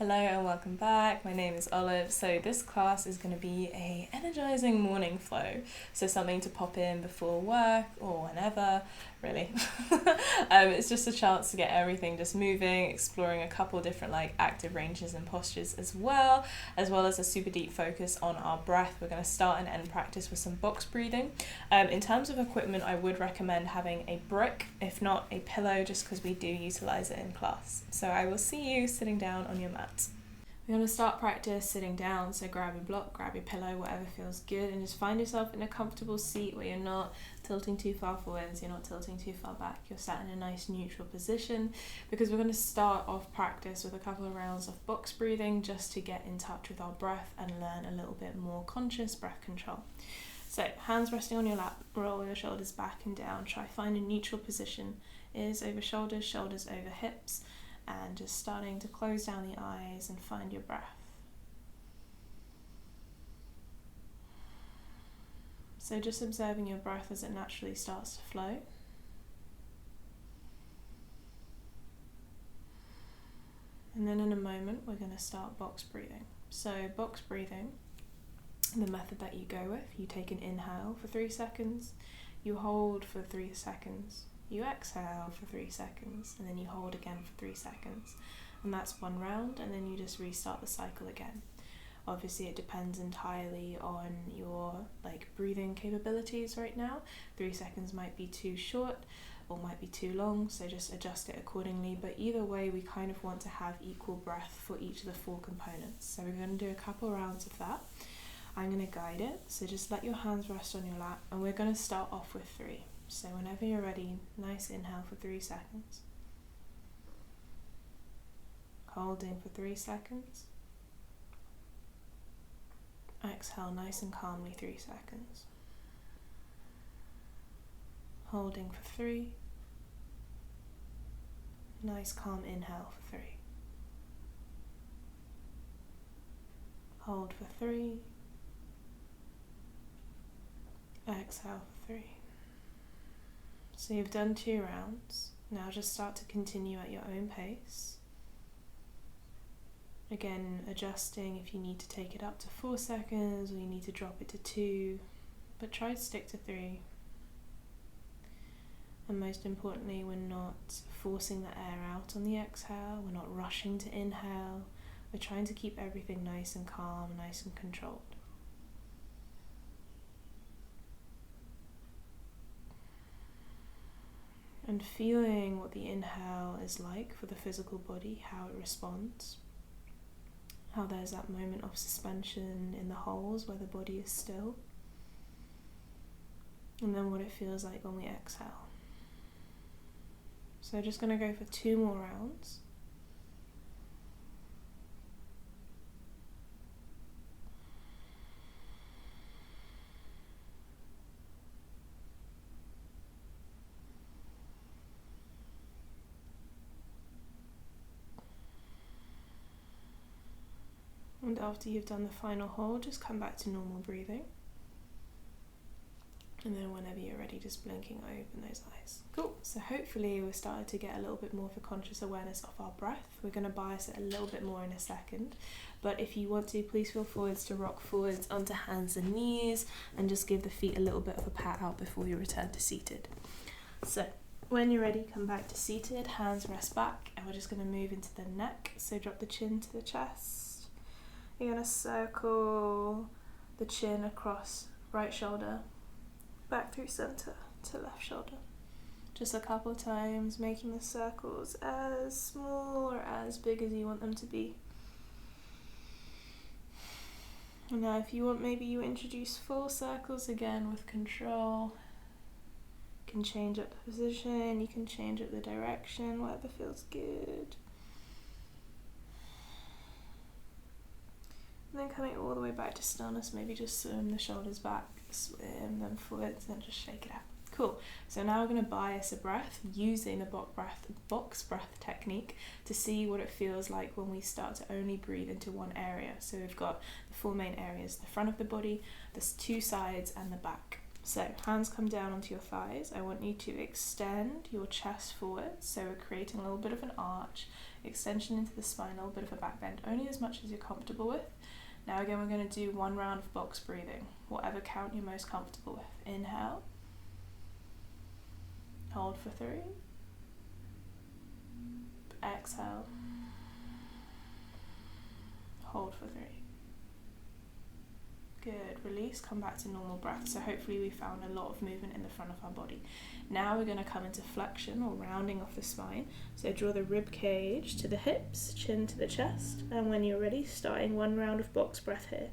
Hello and welcome back. My name is Olive. So this class is going to be a energizing morning flow. So something to pop in before work or whenever, really. It's just a chance to get everything just moving, exploring a couple different active ranges and postures as well as a super deep focus on our breath. We're going to start and end practice with some box breathing. In terms of equipment, I would recommend having a brick, if not a pillow, just because we do utilize it in class. So I will see you sitting down on your mat. We're going to start practice sitting down, so grab your block, grab your pillow, whatever feels good, and just find yourself in a comfortable seat where you're not tilting too far forwards, you're not tilting too far back, you're sat in a nice neutral position, because we're going to start off practice with a couple of rounds of box breathing just to get in touch with our breath and learn a little bit more conscious breath control. So hands resting on your lap, roll your shoulders back and down, try find a neutral position, ears over shoulders, shoulders over hips, and just starting to close down the eyes and find your breath. So just observing your breath as it naturally starts to flow. And then in a moment we're going to start box breathing. So box breathing, the method that you go with, you take an inhale for 3 seconds, you hold for 3 seconds, you exhale for 3 seconds, and then you hold again for 3 seconds. And that's one round, and then you just restart the cycle again. Obviously it depends entirely on your breathing capabilities right now. 3 seconds might be too short or might be too long, so just adjust it accordingly. But either way, we kind of want to have equal breath for each of the 4 components. So we're going to do a couple rounds of that. I'm going to guide it, so just let your hands rest on your lap, and we're going to start off with 3. So whenever you're ready, nice inhale for 3 seconds. Holding for 3 seconds. Exhale nice and calmly 3 seconds. Holding for 3. Nice calm inhale for 3. Hold for 3. Exhale for 3. So you've done 2 rounds. Now just start to continue at your own pace. Again, adjusting if you need to take it up to 4 seconds or you need to drop it to 2, but try to stick to 3. And most importantly, we're not forcing the air out on the exhale, we're not rushing to inhale, we're trying to keep everything nice and calm, nice and controlled. And feeling what the inhale is like for the physical body, how it responds. How there's that moment of suspension in the holes where the body is still. And then what it feels like when we exhale. So just going to go for 2 more rounds. And after you've done the final hold, just come back to normal breathing. And then whenever you're ready, just blinking open those eyes. Cool. So hopefully we've started to get a little bit more of a conscious awareness of our breath. We're going to bias it a little bit more in a second. But if you want to, please feel forwards to rock forwards onto hands and knees and just give the feet a little bit of a pat out before you return to seated. So when you're ready, come back to seated, hands rest back, and we're just going to move into the neck. So drop the chin to the chest. You're going to circle the chin across right shoulder, back through center to left shoulder. Just a couple of times, making the circles as small or as big as you want them to be. And now if you want, maybe you introduce full circles again with control. You can change up the position, you can change up the direction, whatever feels good. And then coming all the way back to stillness, maybe just swim the shoulders back, swim them forwards, and just shake it out. Cool. So now we're going to bias a breath using the box breath technique to see what it feels like when we start to only breathe into one area. So we've got the 4 main areas, the front of the body, the 2 sides, and the back. So hands come down onto your thighs. I want you to extend your chest forward, so we're creating a little bit of an arch, extension into the spine, a little bit of a back bend, only as much as you're comfortable with. Now again, we're going to do 1 round of box breathing, whatever count you're most comfortable with. Inhale, hold for 3, exhale, hold for 3. Good, release, come back to normal breath. So hopefully we found a lot of movement in the front of our body. Now we're going to come into flexion or rounding off the spine. So draw the rib cage to the hips, chin to the chest, and when you're ready, starting 1 round of box breath here.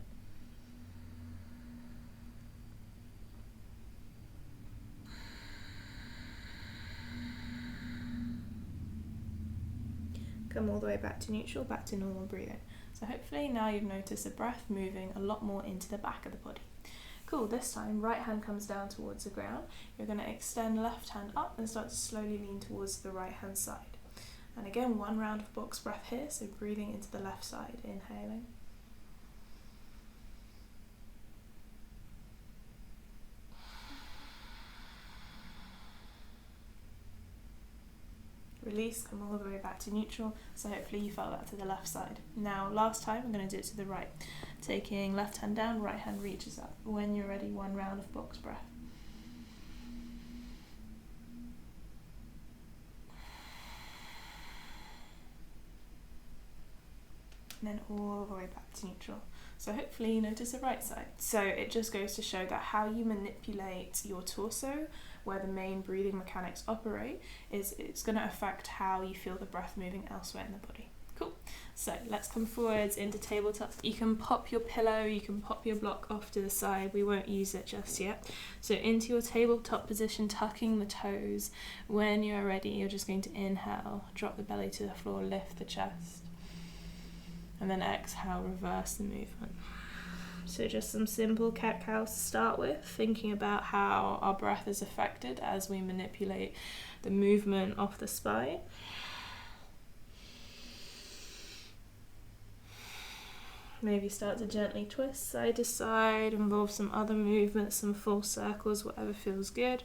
Come all the way back to neutral, back to normal breathing. So hopefully now you've noticed the breath moving a lot more into the back of the body. Cool, this time right hand comes down towards the ground. You're going to extend left hand up and start to slowly lean towards the right hand side. And again, 1 round of box breath here, so breathing into the left side, inhaling. Release, come all the way back to neutral, so hopefully you felt that to the left side. Now last time I'm going to do it to the right, taking left hand down, right hand reaches up. When you're ready, 1 round of box breath. And then all the way back to neutral. So hopefully you notice the right side. So it just goes to show that how you manipulate your torso, where the main breathing mechanics operate, it's going to affect how you feel the breath moving elsewhere in the body. Cool. So let's come forwards into tabletop. You can pop your pillow, you can pop your block off to the side. We won't use it just yet. So into your tabletop position, tucking the toes. When you're ready, you're just going to inhale, drop the belly to the floor, lift the chest. And then exhale, reverse the movement. So just some simple cat-cows to start with, thinking about how our breath is affected as we manipulate the movement of the spine. Maybe start to gently twist side to side, involve some other movements, some full circles, whatever feels good.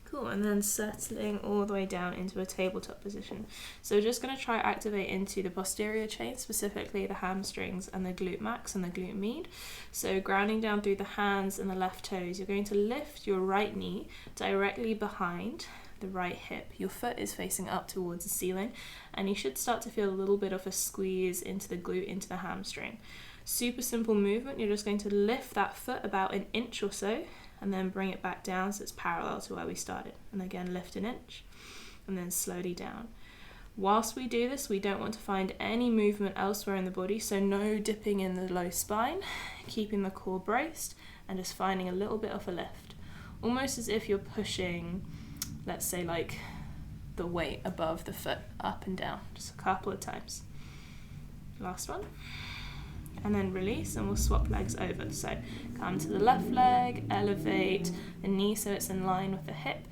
Cool, and then settling all the way down into a tabletop position. So we're just going to try activate into the posterior chain, specifically the hamstrings and the glute max and the glute med. So grounding down through the hands and the left toes, you're going to lift your right knee directly behind the right hip. Your foot is facing up towards the ceiling, and you should start to feel a little bit of a squeeze into the glute, into the hamstring. Super simple movement. You're just going to lift that foot about 1 inch or so, and then bring it back down so it's parallel to where we started. And again, lift 1 inch, and then slowly down. Whilst we do this, we don't want to find any movement elsewhere in the body, so no dipping in the low spine, keeping the core braced, and just finding a little bit of a lift. Almost as if you're pushing, let's say like the weight above the foot, up and down, just a couple of times. Last one. And then release, and we'll swap legs over. So come to the left leg, elevate the knee so it's in line with the hip,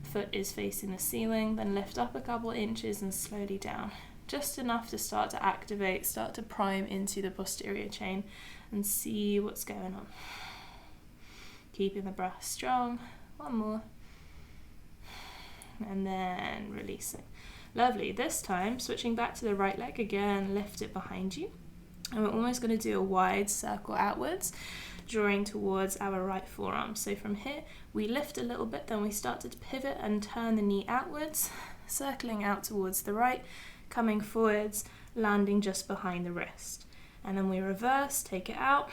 foot is facing the ceiling, then lift up a couple inches and slowly down. Just enough to start to activate, start to prime into the posterior chain and see what's going on. Keeping the breath strong. 1 more. And then releasing. Lovely. This time, switching back to the right leg again, lift it behind you. And we're almost going to do a wide circle outwards, drawing towards our right forearm. So from here, we lift a little bit, then we start to pivot and turn the knee outwards, circling out towards the right, coming forwards, landing just behind the wrist. And then we reverse, take it out,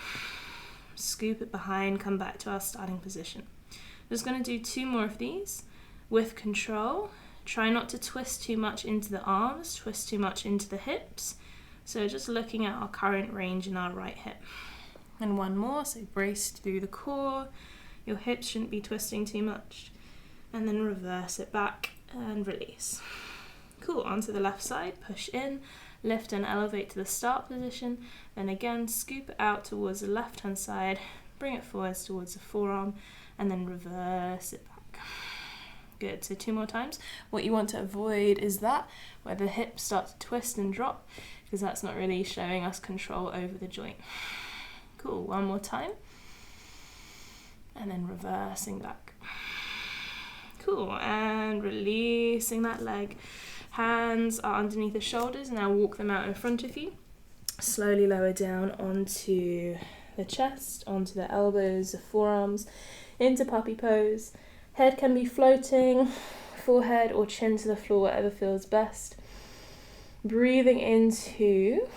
scoop it behind, come back to our starting position. I'm just going to do 2 more of these with control. Try not to twist too much into the arms, twist too much into the hips. So just looking at our current range in our right hip. And 1 more, so brace through the core. Your hips shouldn't be twisting too much. And then reverse it back and release. Cool, onto the left side, push in, lift and elevate to the start position. Then again, scoop it out towards the left hand side, bring it forwards towards the forearm, and then reverse it back. Good, so 2 more times. What you want to avoid is that, where the hips start to twist and drop, because that's not really showing us control over the joint. Cool, one more time. And then reversing back. Cool, and releasing that leg. Hands are underneath the shoulders. Now walk them out in front of you. Slowly lower down onto the chest, onto the elbows, the forearms, into puppy pose. Head can be floating, forehead or chin to the floor, whatever feels best. Breathing into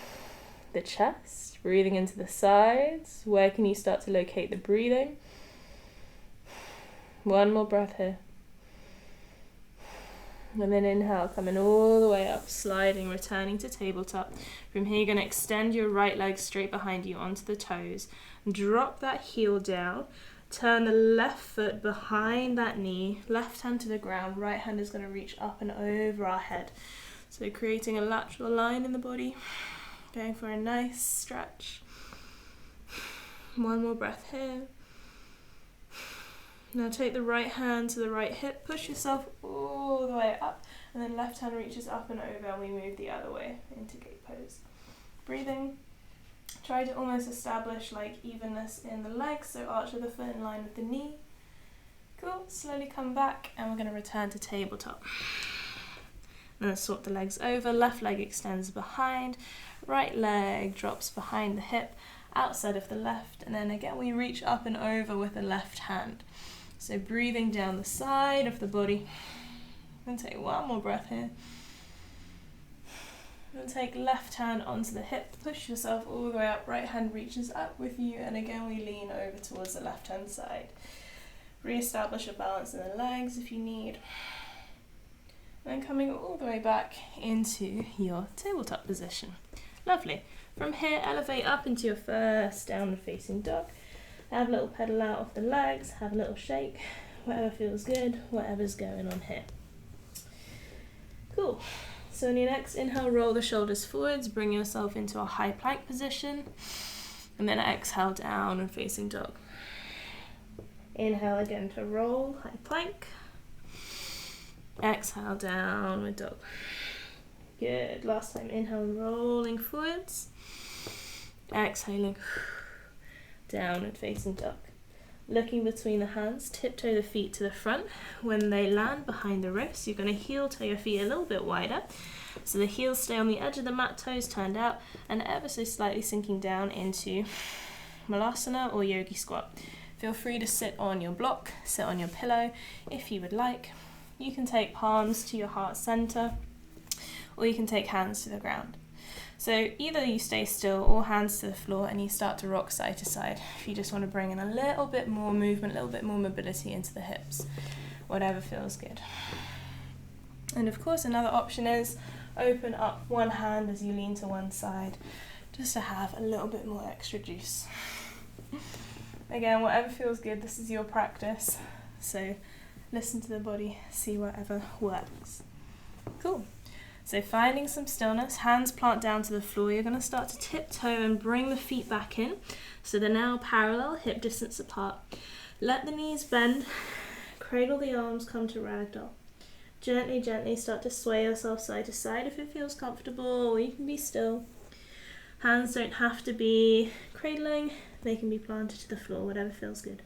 the chest, breathing into the sides. Where can you start to locate the breathing? One more breath here. And then inhale, coming all the way up, sliding, returning to tabletop. From here, you're going to extend your right leg straight behind you onto the toes. Drop that heel down. Turn the left foot behind that knee. Left hand to the ground. Right hand is going to reach up and over our head. So creating a lateral line in the body. Going for a nice stretch. One more breath here. Now take the right hand to the right hip, push yourself all the way up, and then left hand reaches up and over, and we move the other way into gate pose. Breathing. Try to almost establish like evenness in the legs, so arch of the foot in line with the knee. Cool, slowly come back, and we're going to return to tabletop. And then swap the legs over, left leg extends behind, right leg drops behind the hip, outside of the left, and then again we reach up and over with the left hand. So breathing down the side of the body. And take one more breath here. And take left hand onto the hip, push yourself all the way up, right hand reaches up with you, and again we lean over towards the left hand side. Re-establish a balance in the legs if you need. And coming all the way back into your tabletop position. Lovely. From here, elevate up into your first downward facing dog. Have a little pedal out of the legs, have a little shake, whatever feels good, whatever's going on here. Cool. So in your next inhale, roll the shoulders forwards, bring yourself into a high plank position, and then exhale down and facing dog. Inhale again to roll, high plank. Exhale, downward dog. Good. Last time, inhale, rolling forwards. Exhaling, downward facing dog. Looking between the hands, tiptoe the feet to the front. When they land behind the wrists, you're going to heel toe your feet a little bit wider. So the heels stay on the edge of the mat, toes turned out, and ever so slightly sinking down into Malasana or Yogi squat. Feel free to sit on your block, sit on your pillow if you would like. You can take palms to your heart center, or you can take hands to the ground. So either you stay still or hands to the floor and you start to rock side to side if you just want to bring in a little bit more movement, a little bit more mobility into the hips, whatever feels good. And of course another option is open up one hand as you lean to one side, just to have a little bit more extra juice. Again, whatever feels good, this is your practice, so listen to the body, see whatever works. Cool. So finding some stillness, hands plant down to the floor. You're going to start to tiptoe and bring the feet back in. So they're now parallel, hip distance apart. Let the knees bend, cradle the arms, come to ragdoll. Gently, gently start to sway yourself side to side if it feels comfortable, or you can be still. Hands don't have to be cradling, they can be planted to the floor, whatever feels good.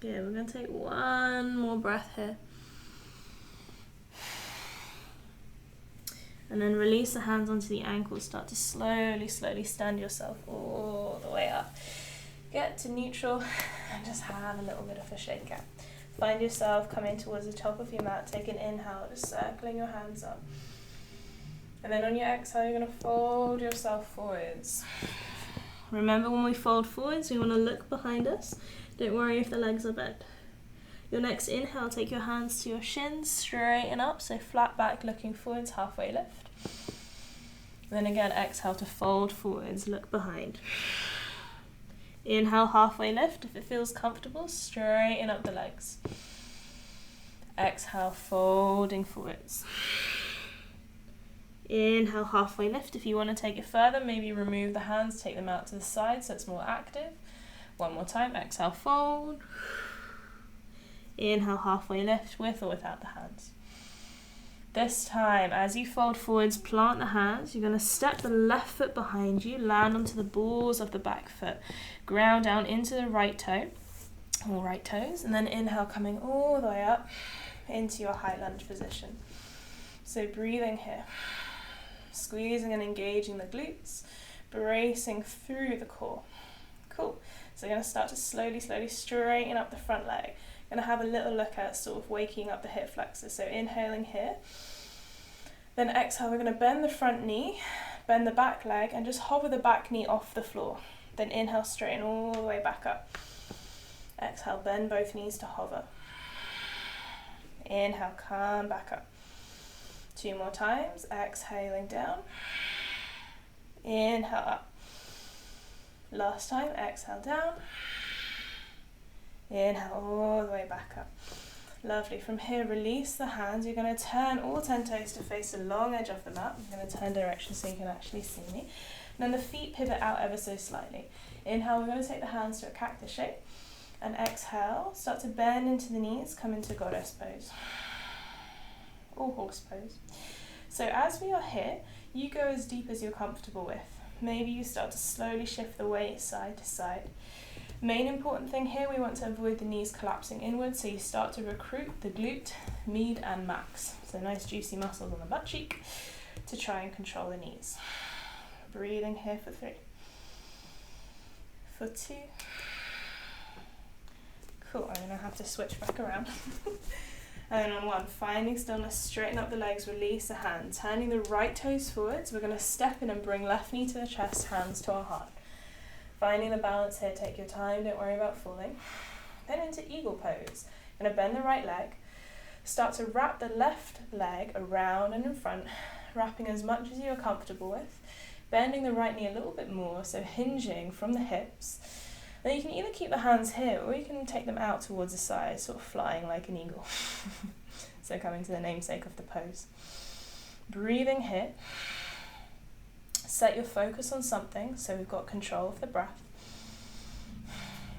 Good, we're going to take one more breath here. And then release the hands onto the ankles. Start to slowly, slowly stand yourself all the way up. Get to neutral and just have a little bit of a shake out. Find yourself coming towards the top of your mat. Take an inhale, just circling your hands up. And then on your exhale, you're going to fold yourself forwards. Remember, when we fold forwards, we want to look behind us. Don't worry if the legs are bent. Your next inhale, take your hands to your shins, straighten up, so flat back, looking forwards, halfway lift. Then again, exhale to fold forwards, look behind. Inhale, halfway lift. If it feels comfortable, straighten up the legs. Exhale, folding forwards. Inhale, halfway lift. If you want to take it further, maybe remove the hands, take them out to the side so it's more active. One more time, exhale, fold. Inhale, halfway lift, with or without the hands. This time, as you fold forwards, plant the hands. You're going to step the left foot behind you, land onto the balls of the back foot, ground down into the right toe, or right toes, and then inhale, coming all the way up into your high lunge position. So breathing here, squeezing and engaging the glutes, bracing through the core. Cool. So you're going to start to slowly straighten up the front leg. Going to have a little look at sort of waking up the hip flexors. So inhaling here. Then exhale, we're going to bend the front knee, bend the back leg, and just hover the back knee off the floor. Then inhale, straighten all the way back up. Exhale, bend both knees to hover. Inhale, come back up. 2 more times. Exhaling down. Inhale up. Last time, exhale down. Inhale all the way back up. Lovely. From here, release the hands. You're going to turn all 10 toes to face the long edge of the mat. I'm going to turn direction so you can actually see me. And then the feet pivot out ever so slightly. Inhale, we're going to take the hands to a cactus shape. And exhale, start to bend into the knees, come into goddess pose. Or horse pose. So as we are here, you go as deep as you're comfortable with. Maybe you start to slowly shift the weight side to side. Main important thing here, we want to avoid the knees collapsing inward, so you start to recruit the glute, med and max. So nice juicy muscles on the butt cheek to try and control the knees. Breathing here for 3. For 2. Cool, I'm going to have to switch back around. And then on 1, finding stillness, straighten up the legs, release the hand. Turning the right toes forwards, we're going to step in and bring left knee to the chest, hands to our heart. Finding the balance here, take your time, don't worry about falling. Then into eagle pose. Going to bend the right leg. Start to wrap the left leg around and in front, wrapping as much as you're comfortable with. Bending the right knee a little bit more, so hinging from the hips. Then you can either keep the hands here or you can take them out towards the side, sort of flying like an eagle. So coming to the namesake of the pose. Breathing here. Set your focus on something, so we've got control of the breath.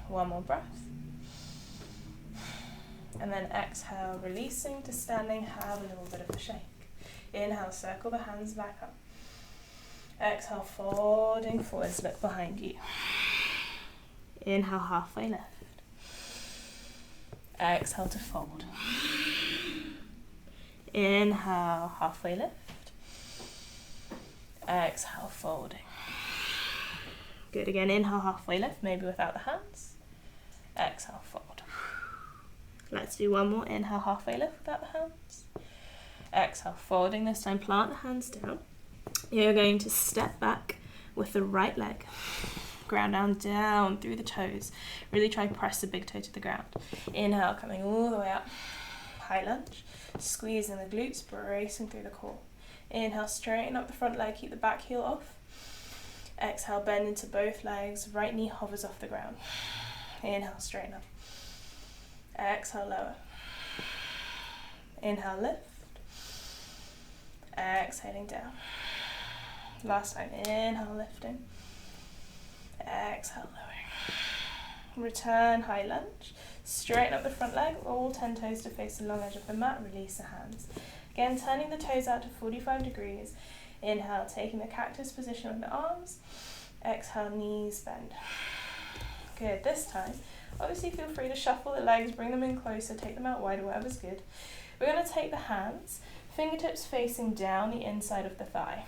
1 more breath. And then exhale, releasing to standing, have a little bit of a shake. Inhale, circle the hands back up. Exhale, folding forwards, look behind you. Inhale, halfway lift. Exhale to fold. Inhale, halfway lift. Exhale, folding. Good, again, inhale, halfway lift, maybe without the hands. Exhale, fold. Let's do 1 more, inhale, halfway lift without the hands. Exhale, folding, this time plant the hands down. You're going to step back with the right leg. Ground down through the toes. Really try and press the big toe to the ground. Inhale, coming all the way up. High lunge. Squeezing the glutes, bracing through the core. Inhale, straighten up the front leg, keep the back heel off. Exhale, bend into both legs, right knee hovers off the ground. Inhale, straighten up. Exhale, lower. Inhale, lift. Exhaling down. Last time, inhale, lifting. Exhale, lowering. Return, high lunge. Straighten up the front leg, all 10 toes to face the long edge of the mat, release the hands. Again, turning the toes out to 45 degrees. Inhale, taking the cactus position with the arms. Exhale, knees bend. Good, this time, obviously feel free to shuffle the legs, bring them in closer, take them out wider, whatever's good. We're going to take the hands, fingertips facing down the inside of the thigh.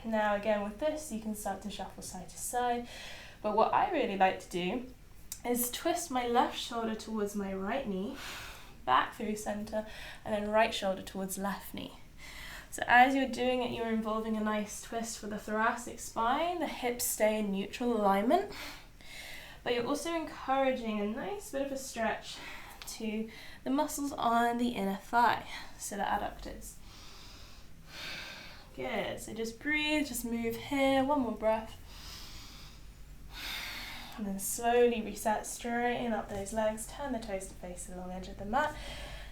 Now again, with this, you can start to shuffle side to side. But what I really like to do is twist my left shoulder towards my right knee, back through center, and then right shoulder towards left knee. So as you're doing it, you're involving a nice twist for the thoracic spine, the hips stay in neutral alignment, but you're also encouraging a nice bit of a stretch to the muscles on the inner thigh, so the adductors. Good, so just breathe, just move here, 1 more breath. And then slowly reset, straighten up those legs, turn the toes to face the long edge of the mat.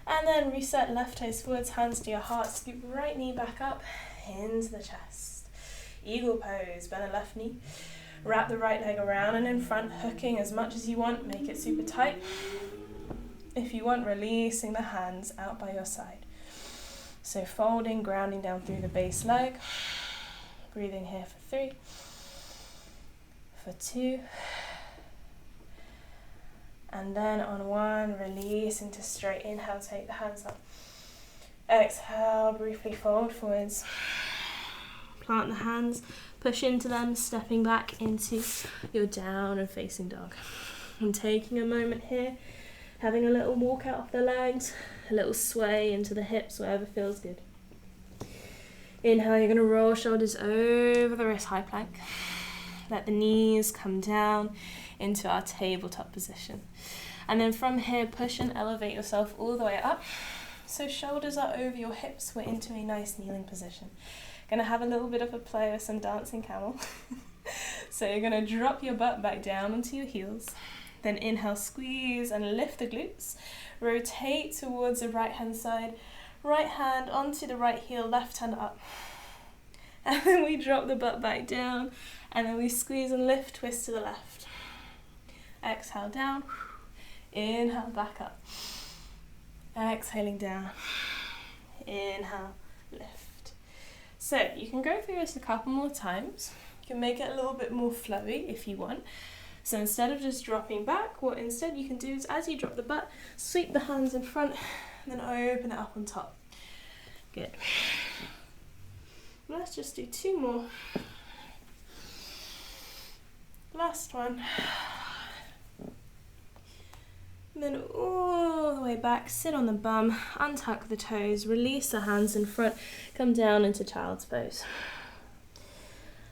And then reset, left toes forwards, hands to your heart, scoop right knee back up into the chest. Eagle pose, bend the left knee. Wrap the right leg around and in front, hooking as much as you want, make it super tight. If you want, releasing the hands out by your side. So folding, grounding down through the base leg. Breathing here for 3, for 2. And then on 1, release into straight. Inhale, take the hands up. Exhale, briefly fold forwards. Plant the hands, push into them, stepping back into your down and facing dog. And taking a moment here, having a little walk out of the legs, a little sway into the hips, wherever feels good. Inhale, you're going to roll shoulders over the wrist, high plank. Let the knees come down into our tabletop position. And then from here, push and elevate yourself all the way up. So shoulders are over your hips, we're into a nice kneeling position. Gonna have a little bit of a play with some dancing camel. So you're gonna drop your butt back down onto your heels. Then inhale, squeeze and lift the glutes. Rotate towards the right hand side. Right hand onto the right heel, left hand up. And then we drop the butt back down. And then we squeeze and lift, twist to the left. Exhale down. Inhale, back up. Exhaling down. Inhale, lift. So you can go through this a couple more times. You can make it a little bit more flowy if you want. So instead of just dropping back, what instead you can do is as you drop the butt, sweep the hands in front and then open it up on top. Good. Let's just do 2 more. Last one. And then all the way back, sit on the bum, untuck the toes, release the hands in front, come down into child's pose.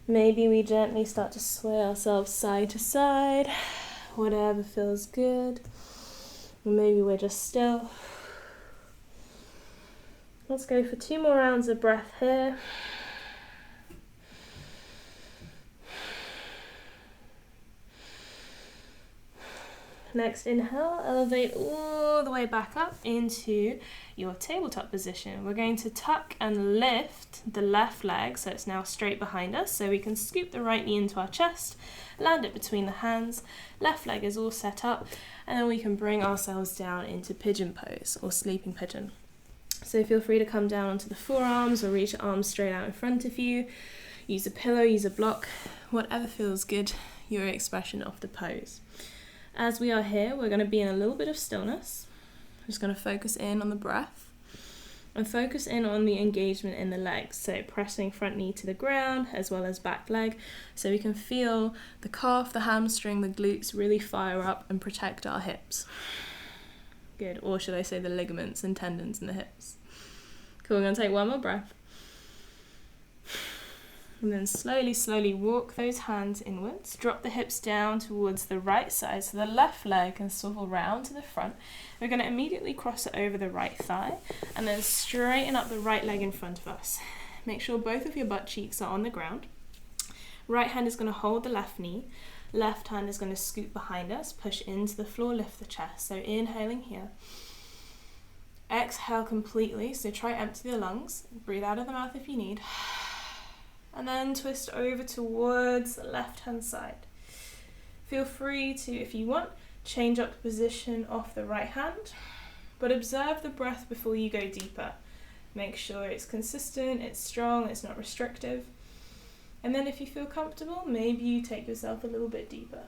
Maybe we gently start to sway ourselves side to side, whatever feels good. Or maybe we're just still. Let's go for 2 more rounds of breath here. Next inhale, elevate all the way back up into your tabletop position. We're going to tuck and lift the left leg so it's now straight behind us, so we can scoop the right knee into our chest, land it between the hands, left leg is all set up, and then we can bring ourselves down into pigeon pose or sleeping pigeon. So feel free to come down onto the forearms or reach your arms straight out in front of you. Use a pillow, use a block, whatever feels good, your expression of the pose. As we are here, we're going to be in a little bit of stillness. I'm just going to focus in on the breath and focus in on the engagement in the legs. So pressing front knee to the ground as well as back leg, so we can feel the calf, the hamstring, the glutes really fire up and protect our hips. Good, or should I say the ligaments and tendons in the hips. Cool, we're going to take 1 more breath. And then slowly walk those hands inwards. Drop the hips down towards the right side so the left leg can swivel round to the front. We're going to immediately cross it over the right thigh and then straighten up the right leg in front of us. Make sure both of your butt cheeks are on the ground. Right hand is going to hold the left knee. Left hand is going to scoop behind us, push into the floor, lift the chest. So inhaling here. Exhale completely, so try empty the lungs. Breathe out of the mouth if you need. And then twist over towards the left hand side. Feel free to, if you want, change up the position of the right hand, but observe the breath before you go deeper. Make sure it's consistent, it's strong, it's not restrictive. And then if you feel comfortable, maybe you take yourself a little bit deeper.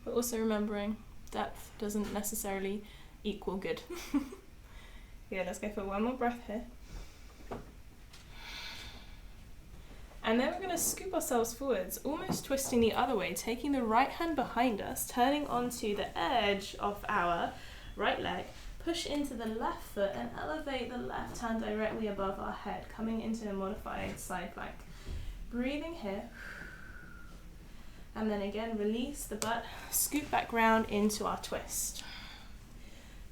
But also remembering depth doesn't necessarily equal good. Yeah, let's go for 1 more breath here. And then we're going to scoop ourselves forwards, almost twisting the other way, taking the right hand behind us, turning onto the edge of our right leg, push into the left foot and elevate the left hand directly above our head, coming into a modified side plank. Breathing here. And then again, release the butt, scoop back round into our twist.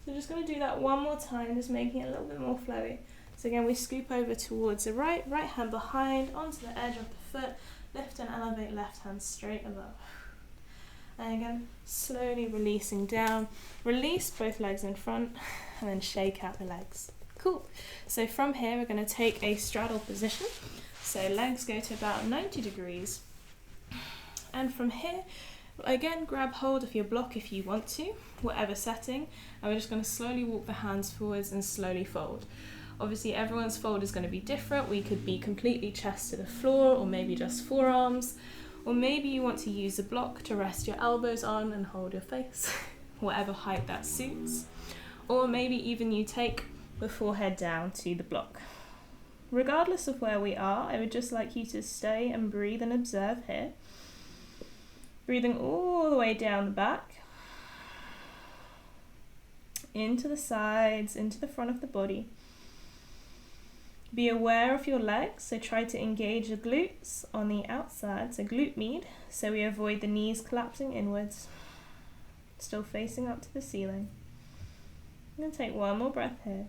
So just going to do that 1 more time, just making it a little bit more flowy. So again, we scoop over towards the right hand behind, onto the edge of the foot, lift and elevate left hand straight above. And again, slowly releasing down, release both legs in front, and then shake out the legs. Cool. So from here, we're going to take a straddle position. So legs go to about 90 degrees. And from here, again, grab hold of your block if you want to, whatever setting. And we're just going to slowly walk the hands forwards and slowly fold. Obviously everyone's fold is going to be different. We could be completely chest to the floor, or maybe just forearms, or maybe you want to use a block to rest your elbows on and hold your face, whatever height that suits. Or maybe even you take the forehead down to the block. Regardless of where we are, I would just like you to stay and breathe and observe here. Breathing all the way down the back, into the sides, into the front of the body. Be aware of your legs, so try to engage the glutes on the outside, so glute med, so we avoid the knees collapsing inwards. Still facing up to the ceiling. I'm going to take one more breath here.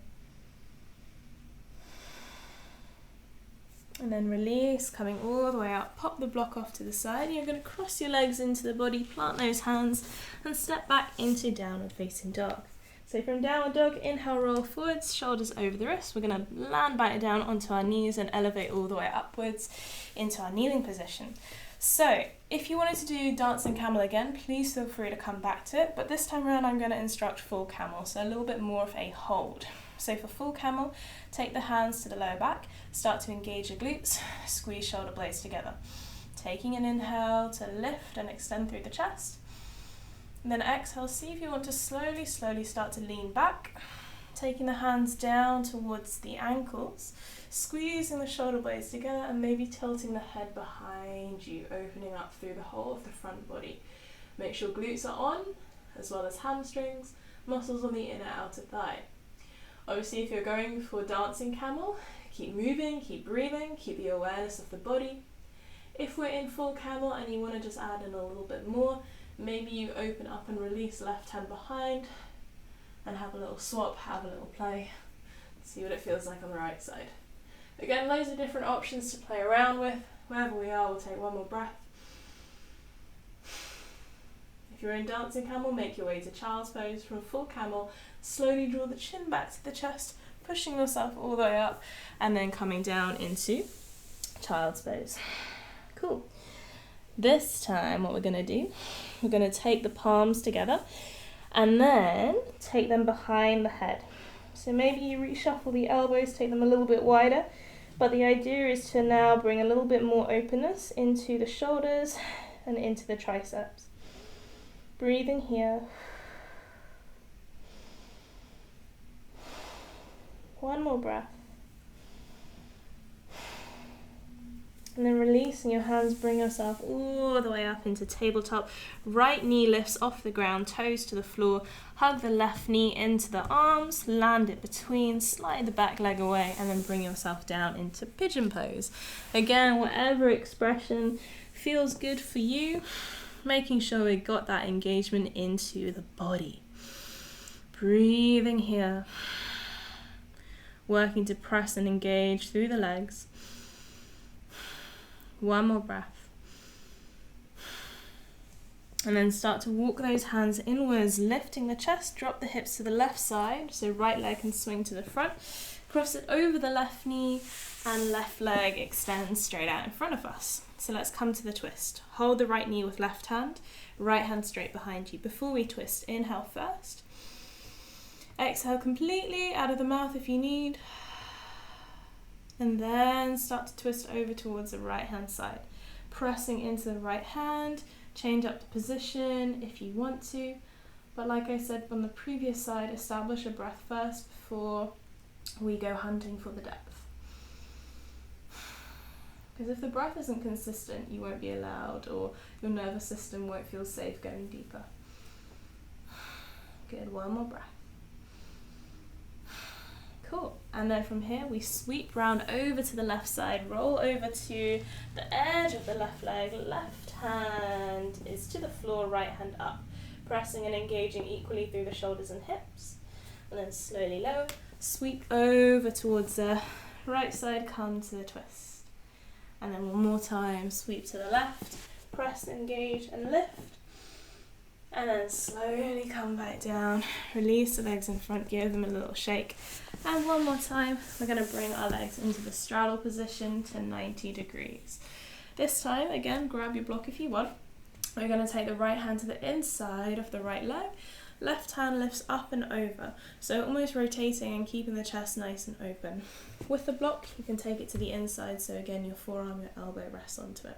And then release, coming all the way up. Pop the block off to the side. You're going to cross your legs into the body, plant those hands, and step back into downward facing dog. So from downward dog, inhale, roll forwards, shoulders over the wrists. We're going to land back down onto our knees and elevate all the way upwards into our kneeling position. So if you wanted to do dancing camel again, please feel free to come back to it. But this time around, I'm going to instruct full camel, so a little bit more of a hold. So for full camel, take the hands to the lower back, start to engage your glutes, squeeze shoulder blades together. Taking an inhale to lift and extend through the chest. And then exhale, see if you want to slowly start to lean back, taking the hands down towards the ankles, squeezing the shoulder blades together and maybe tilting the head behind you, opening up through the whole of the front body. Make sure glutes are on, as well as hamstrings, muscles on the inner outer thigh. Obviously, if you're going for dancing camel, keep moving, keep breathing, keep the awareness of the body. If we're in full camel and you want to just add in a little bit more, maybe you open up and release left hand behind and have a little swap, have a little play, see what it feels like on the right side. Again, loads of different options to play around with. Wherever we are, we'll take one more breath. If you're in dancing camel, make your way to child's pose. From full camel, slowly draw the chin back to the chest, pushing yourself all the way up, and then coming down into child's pose. Cool. This time, what we're going to do, we're going to take the palms together and then take them behind the head. So maybe you reshuffle the elbows, take them a little bit wider, but the idea is to now bring a little bit more openness into the shoulders and into the triceps. Breathing here. One more breath. And then releasing your hands, bring yourself all the way up into tabletop. Right knee lifts off the ground, toes to the floor. Hug the left knee into the arms, land it between, slide the back leg away, and then bring yourself down into pigeon pose. Again, whatever expression feels good for you, making sure we got that engagement into the body. Breathing here. Working to press and engage through the legs. One more breath. And then start to walk those hands inwards, lifting the chest, drop the hips to the left side, so right leg can swing to the front, cross it over the left knee, and left leg extends straight out in front of us. So let's come to the twist. Hold the right knee with left hand, right hand straight behind you. Before we twist, inhale first. Exhale completely out of the mouth if you need. And then start to twist over towards the right hand side. Pressing into the right hand, change up the position if you want to. But like I said from the previous side, establish a breath first before we go hunting for the depth. Because if the breath isn't consistent, you won't be allowed, or your nervous system won't feel safe going deeper. Good, one more breath. Cool. And then from here, we sweep round over to the left side, roll over to the edge of the left leg. Left hand is to the floor, right hand up. Pressing and engaging equally through the shoulders and hips. And then slowly lower. Sweep over towards the right side, come to the twist. And then one more time, sweep to the left. Press, engage, and lift. And then slowly come back down, release the legs in front, give them a little shake. And one more time, we're going to bring our legs into the straddle position to 90 degrees. This time, again, grab your block if you want. We're going to take the right hand to the inside of the right leg, Left hand lifts up and over, so almost rotating and keeping the chest nice and open. With the block, you can take it to the inside, so again, your forearm, your elbow rests onto it.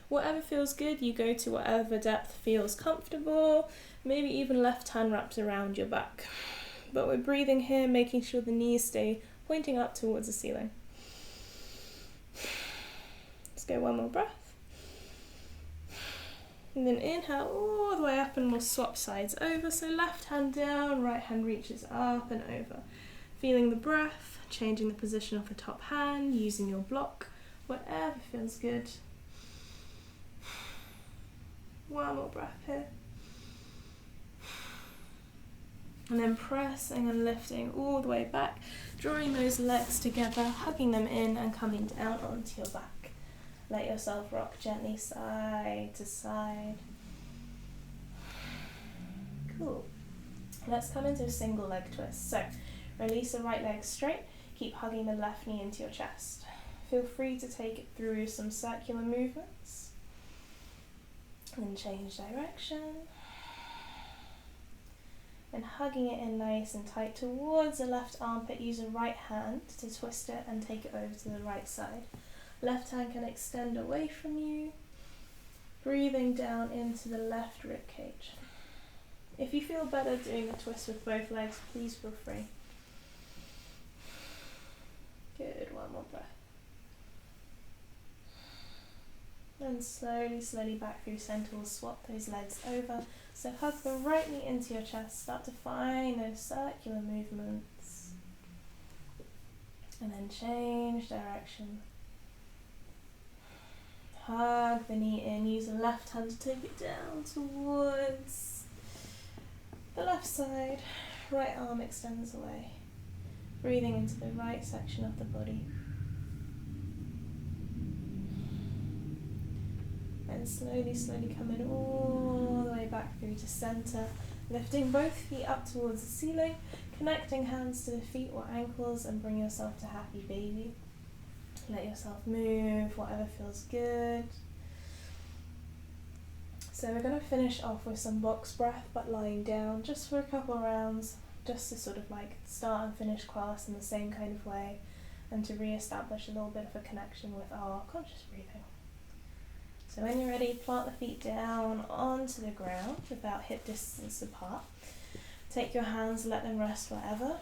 Whatever feels good, you go to whatever depth feels comfortable, maybe even left hand wraps around your back. But we're breathing here, making sure the knees stay pointing up towards the ceiling. Let's go one more breath. And then inhale all the way up and we'll swap sides over. So left hand down, right hand reaches up and over. Feeling the breath, changing the position of the top hand, using your block, whatever feels good. One more breath here. And then pressing and lifting all the way back, drawing those legs together, hugging them in and coming down onto your back. Let yourself rock gently side to side. Cool. Let's come into a single leg twist. So release the right leg straight, keep hugging the left knee into your chest. Feel free to take it through some circular movements. And then change direction. And hugging it in nice and tight towards the left armpit, use the right hand to twist it and take it over to the right side. Left hand can extend away from you, breathing down into the left rib cage. If you feel better doing the twist with both legs, please feel free. Good, one more breath. And slowly back through center, we'll swap those legs over. So hug the right knee into your chest, start to find those circular movements. And then change direction. Hug the knee in, use the left hand to take it down towards the left side. Right arm extends away. Breathing into the right section of the body. And slowly coming all the way back through to center. Lifting both feet up towards the ceiling, connecting hands to the feet or ankles and bring yourself to happy baby. Let yourself move, whatever feels good. So we're going to finish off with some box breath, but lying down just for a couple rounds, just to sort of like start and finish class in the same kind of way, and to re-establish a little bit of a connection with our conscious breathing. So when you're ready, plant the feet down onto the ground about hip distance apart. Take your hands, let them rest wherever.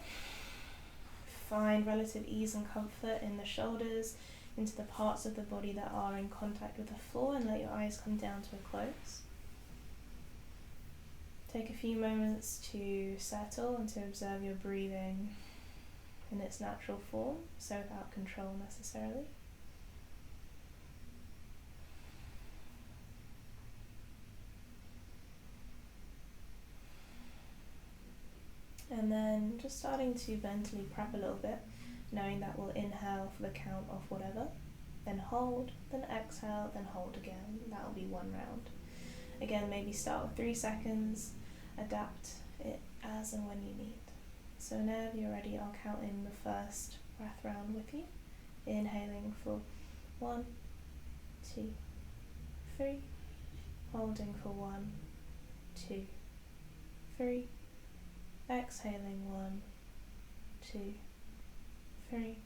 Find relative ease and comfort in the shoulders, into the parts of the body that are in contact with the floor, and let your eyes come down to a close. Take a few moments to settle and to observe your breathing in its natural form, so without control necessarily. And then just starting to mentally prep a little bit, knowing that we'll inhale for the count of whatever, then hold, then exhale, then hold again. That'll be one round. Again, maybe start with 3 seconds, adapt it as and when you need. So whenever you're ready, I'll count in the first breath round with you. Inhaling for 1, 2, 3. Holding for 1, 2, 3. Exhaling 1, 2, 3.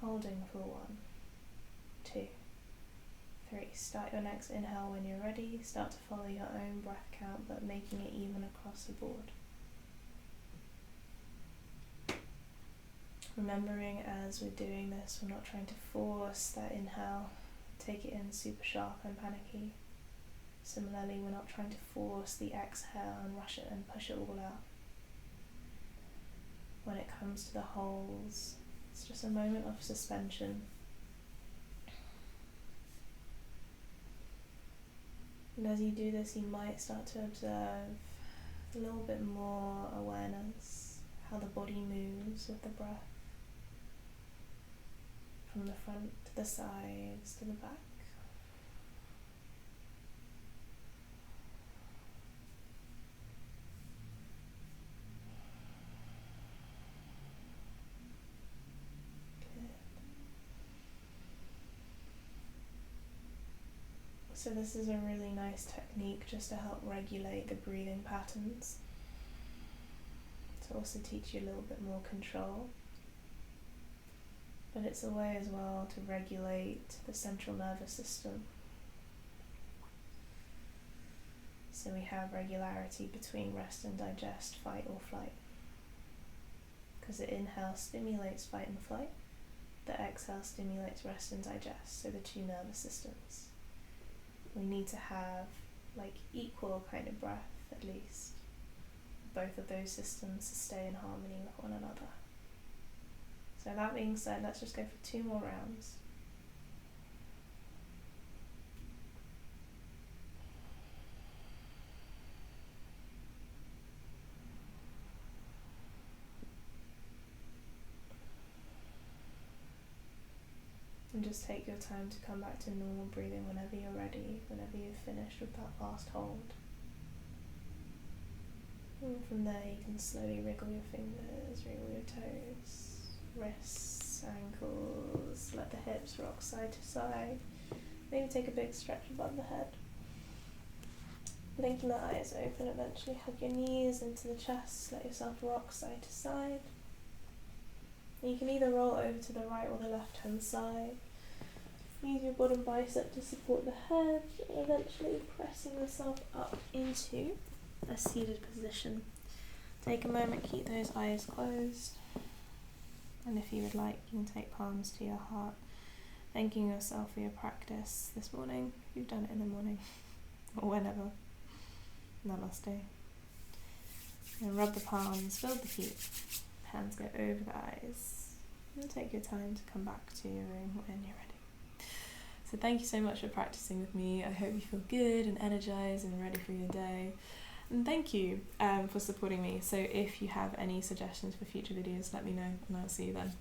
Holding for 1, 2, 3. Start your next inhale when you're ready. Start to follow your own breath count, but making it even across the board. Remembering as we're doing this, we're not trying to force that inhale, take it in super sharp and panicky. Similarly, we're not trying to force the exhale and rush it and push it all out. When it comes to the holds, it's just a moment of suspension. And as you do this, you might start to observe a little bit more awareness, how the body moves with the breath, from the front to the sides to the back. So this is a really nice technique just to help regulate the breathing patterns. to also teach you a little bit more control. But it's a way as well to regulate the central nervous system. So we have regularity between rest and digest, fight or flight. Because the inhale stimulates fight and flight, the exhale stimulates rest and digest, so the two nervous systems. We need to have like equal kind of breath at least. Both of those systems to stay in harmony with one another. So that being said, let's just go for 2 more rounds. And just take your time to come back to normal breathing whenever you're ready, whenever you've finished with that last hold. And from there you can slowly wriggle your fingers, wriggle your toes, wrists, ankles, let the hips rock side to side. Maybe take a big stretch above the head. Blinking the eyes open, eventually hug your knees into the chest, let yourself rock side to side. And you can either roll over to the right or the left hand side. Use your bottom bicep to support the head, and eventually pressing yourself up into a seated position. Take a moment, keep those eyes closed. And if you would like, you can take palms to your heart, thanking yourself for your practice this morning, if you've done it in the morning, or whenever. Namaste. And rub the palms, build the feet, hands go over the eyes, and take your time to come back to your room when you're ready. So thank you so much for practicing with me. I hope you feel good and energized and ready for your day. And thank you for supporting me. So if you have any suggestions for future videos, let me know and I'll see you then.